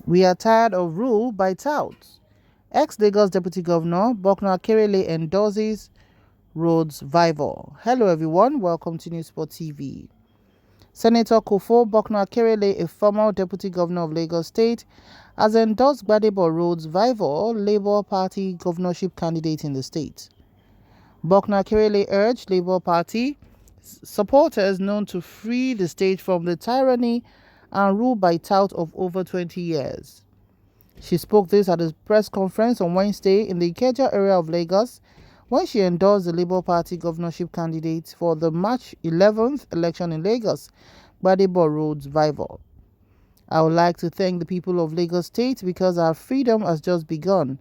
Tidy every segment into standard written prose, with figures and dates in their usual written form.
We are tired of rule by touts. Ex-Lagos Deputy Governor Bucknor Akerele endorses roads vival. Hello everyone, welcome to Newsport TV. Senator Kofoworola Bucknor Akerele, a former Deputy Governor of Lagos State, has endorsed Gbadebo Roads Vival, Labour Party governorship candidate in the state. Bucknor Akerele urged Labour Party supporters known to free the state from the tyranny and rule by tout of over 20 years. She spoke this at a press conference on Wednesday in the Ikeja area of Lagos when she endorsed the Labour Party governorship candidate for the March 11th election in Lagos, Gbadebo Roads Vival. I would like to thank the people of Lagos State because our freedom has just begun,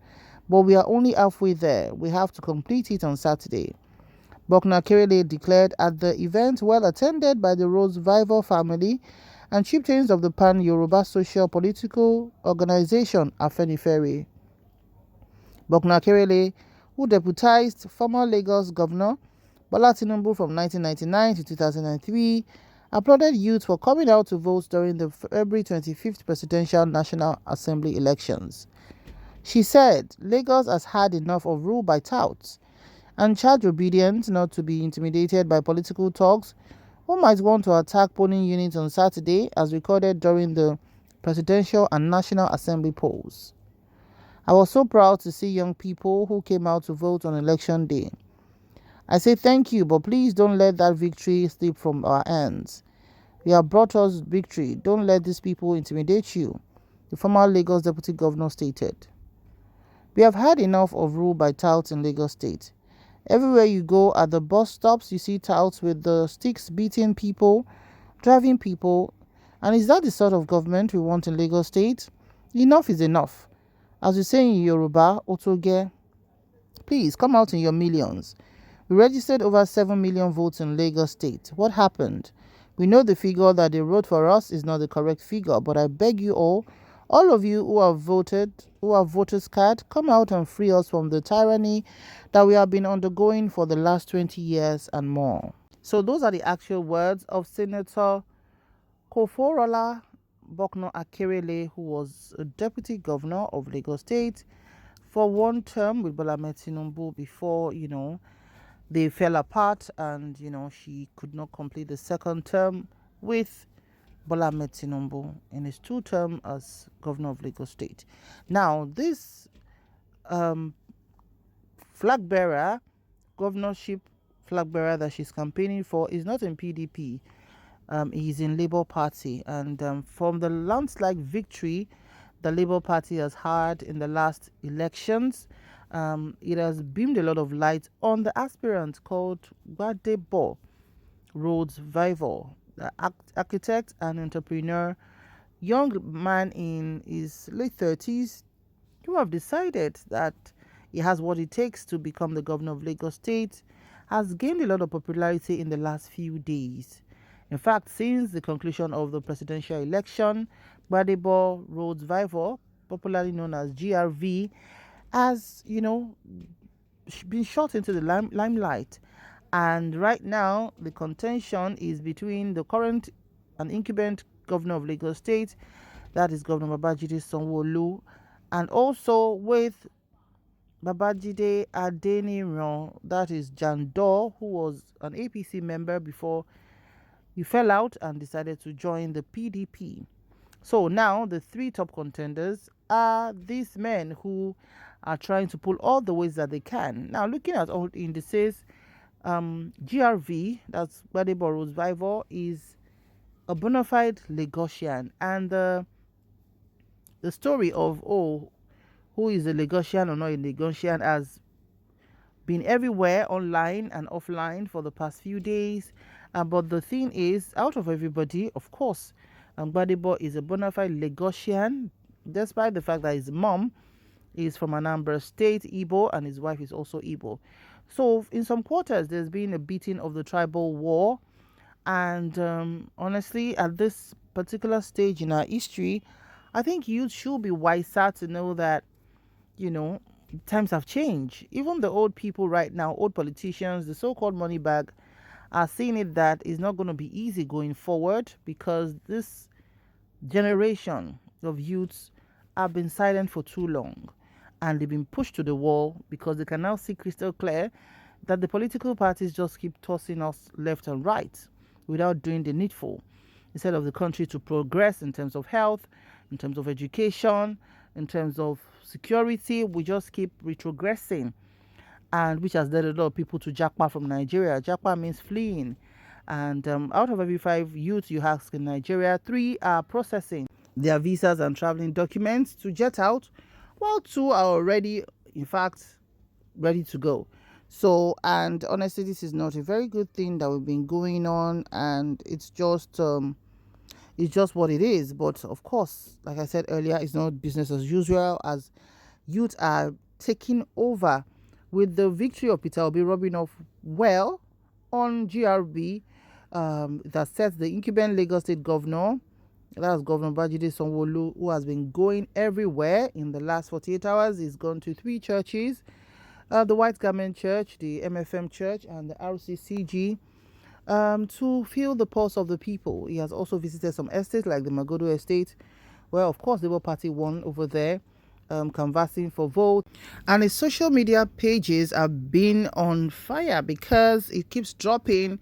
but we are only halfway there. We have to complete it on Saturday. Bucknor Akerele declared at the event, well attended by the Roads Vival family and chieftains of the Pan-Yoruba Social Political Organization Afenifere. Bucknor Akerele, who deputized former Lagos Governor Bola Tinubu from 1999 to 2003, applauded youth for coming out to vote during the February 25th Presidential National Assembly elections. She said, Lagos has had enough of rule by touts and charged obedience not to be intimidated by political talks who might want to attack polling units on Saturday as recorded during the Presidential and National Assembly polls. I was so proud to see young people who came out to vote on election day. I say thank you, but please don't let that victory slip from our hands. You have brought us victory. Don't let these people intimidate you, the former Lagos Deputy Governor stated. We have had enough of rule by touts in Lagos State. Everywhere you go, at the bus stops, you see touts with the sticks beating people, driving people. And is that the sort of government we want in Lagos State? Enough is enough. As we say in Yoruba, Otoge, please come out in your millions. We registered over 7 million votes in Lagos State. What happened? We know the figure that they wrote for us is not the correct figure, but I beg you all of you who have voted, who have voters card, come out and free us from the tyranny that we have been undergoing for the last 20 years and more. So those are the actual words of Senator Kofoworola Bucknor Akerele, who was a deputy governor of Lagos State for one term with Bola Tinubu before, they fell apart and, she could not complete the second term with Bola Tinubu in his 2 term as governor of Lagos State. Now, this flag bearer, governorship flag bearer that she's campaigning for is not in PDP. He's in Labour Party. And from the landslide victory the Labour Party has had in the last elections, it has beamed a lot of light on the aspirant called Gbadebo Roads Vival, the architect and entrepreneur, young man in his late 30s, who have decided that he has what it takes to become the governor of Lagos State, has gained a lot of popularity in the last few days. In fact, since the conclusion of the presidential election, Gbadebo Roads Vival, popularly known as GRV, has, been shot into the limelight. And right now, the contention is between the current and incumbent governor of Lagos State, that is Governor Babajide Sanwo-Olu, and also with Babajide Adeniran, that is Jandor, who was an APC member before he fell out and decided to join the PDP. So now the 3 top contenders are these men who are trying to pull all the ways that they can. Now, looking at all indices, GRV, that's Gbadebo Roads Vival, is a bona fide Lagosian, and the story of who is a Lagosian or not a Lagosian has been everywhere, online and offline, for the past few days. But the thing is, out of everybody, of course, Gbadebo is a bona fide Lagosian, despite the fact that his mom is from Anambra State, Igbo, and his wife is also Igbo. So in some quarters, there's been a beating of the tribal war. And honestly, at this particular stage in our history, I think youth should be wiser to know that, times have changed. Even the old people right now, old politicians, the so-called money bag, are seeing it that it's not going to be easy going forward, because this generation of youths have been silent for too long, and they've been pushed to the wall because they can now see crystal clear that the political parties just keep tossing us left and right without doing the needful. Instead of the country to progress in terms of health, in terms of education, in terms of security, we just keep retrogressing, and which has led a lot of people to japa from Nigeria. Japa means fleeing. And out of every 5 youths you ask in Nigeria, 3 are processing their visas and traveling documents to jet out, while 2 are already, in fact, ready to go. So, and honestly, this is not a very good thing that we've been going on, and it's just what it is. But of course, like I said earlier, it's not business as usual, as youth are taking over, with the victory of Peter Obi rubbing off well on GRB, that sets the incumbent Lagos State governor, that's Governor Babajide Sanwo-Olu, who has been going everywhere in the last 48 hours. He's gone to 3 churches, the White Garment Church, the MFM Church, and the RCCG, to feel the pulse of the people. He has also visited some estates like the Magodo Estate, where of course the Labour Party won over there, canvassing for vote. And his social media pages have been on fire because it keeps dropping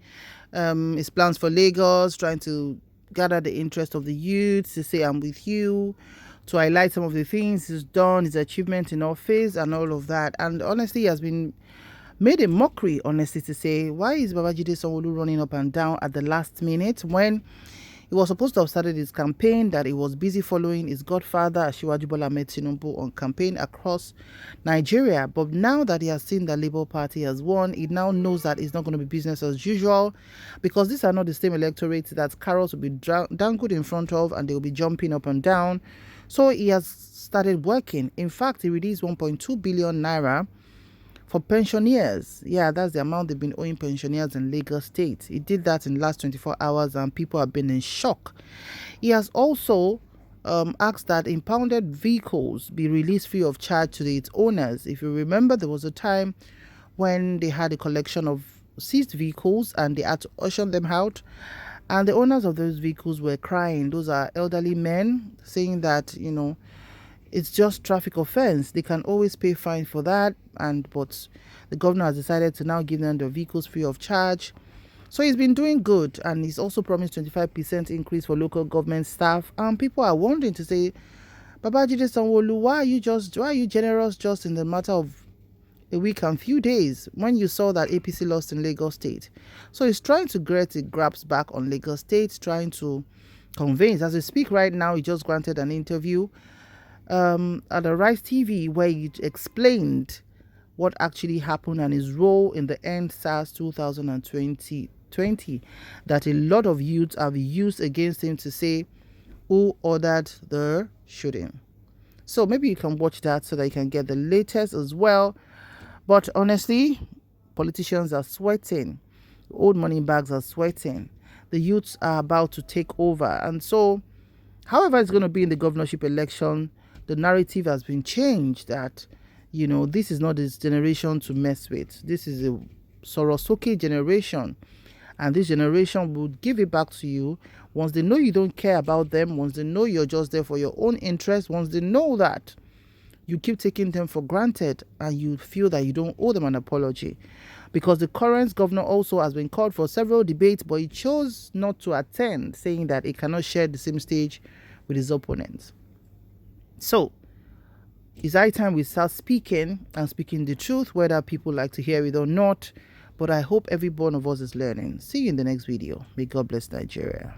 his plans for Lagos, trying to gather the interest of the youth, to say I'm with you, to highlight some of the things he's done, his achievement in office and all of that. And honestly, he has been made a mockery, honestly, to say, why is Babajide Sanwo-Olu running up and down at the last minute when he was supposed to have started his campaign, that he was busy following his godfather, Asiwaju Bola Ahmed Tinubu, on campaign across Nigeria. But now that he has seen the Labour Party has won, he now knows that it's not going to be business as usual, because these are not the same electorates that carrots will be dangled in front of and they will be jumping up and down. So he has started working. In fact, he released 1.2 billion naira for pensioners. Yeah, that's the amount they've been owing pensioners in Lagos State. He did that in the last 24 hours and people have been in shock. He has also asked that impounded vehicles be released free of charge to its owners. If you remember, there was a time when they had a collection of seized vehicles and they had to auction them out. And the owners of those vehicles were crying. Those are elderly men, saying that, it's just traffic offense. They can always pay fine for that. But the governor has decided to now give them the vehicles free of charge. So he's been doing good, and he's also promised 25% increase for local government staff. And people are wondering to say, Babajide Sanwo-Olu, why are you generous just in the matter of a week and few days when you saw that APC lost in Lagos State? So he's trying to get it grabs back on Lagos State, trying to convince. As we speak right now, he just granted an interview at the Rise TV where he explained what actually happened and his role in the End SARS 2020, that a lot of youths have used against him to say who ordered the shooting. So maybe you can watch that so that you can get the latest as well. But honestly, politicians are sweating. Old money bags are sweating. The youths are about to take over. And so, however it's going to be in the governorship election, the narrative has been changed that, this is not this generation to mess with. This is a Sorosoke generation. And this generation will give it back to you once they know you don't care about them, once they know you're just there for your own interest, once they know that you keep taking them for granted and you feel that you don't owe them an apology. Because the current governor also has been called for several debates, but he chose not to attend, saying that he cannot share the same stage with his opponents. So, it's high time we start speaking the truth, whether people like to hear it or not. But I hope every one of us is learning. See you in the next video. May God bless Nigeria.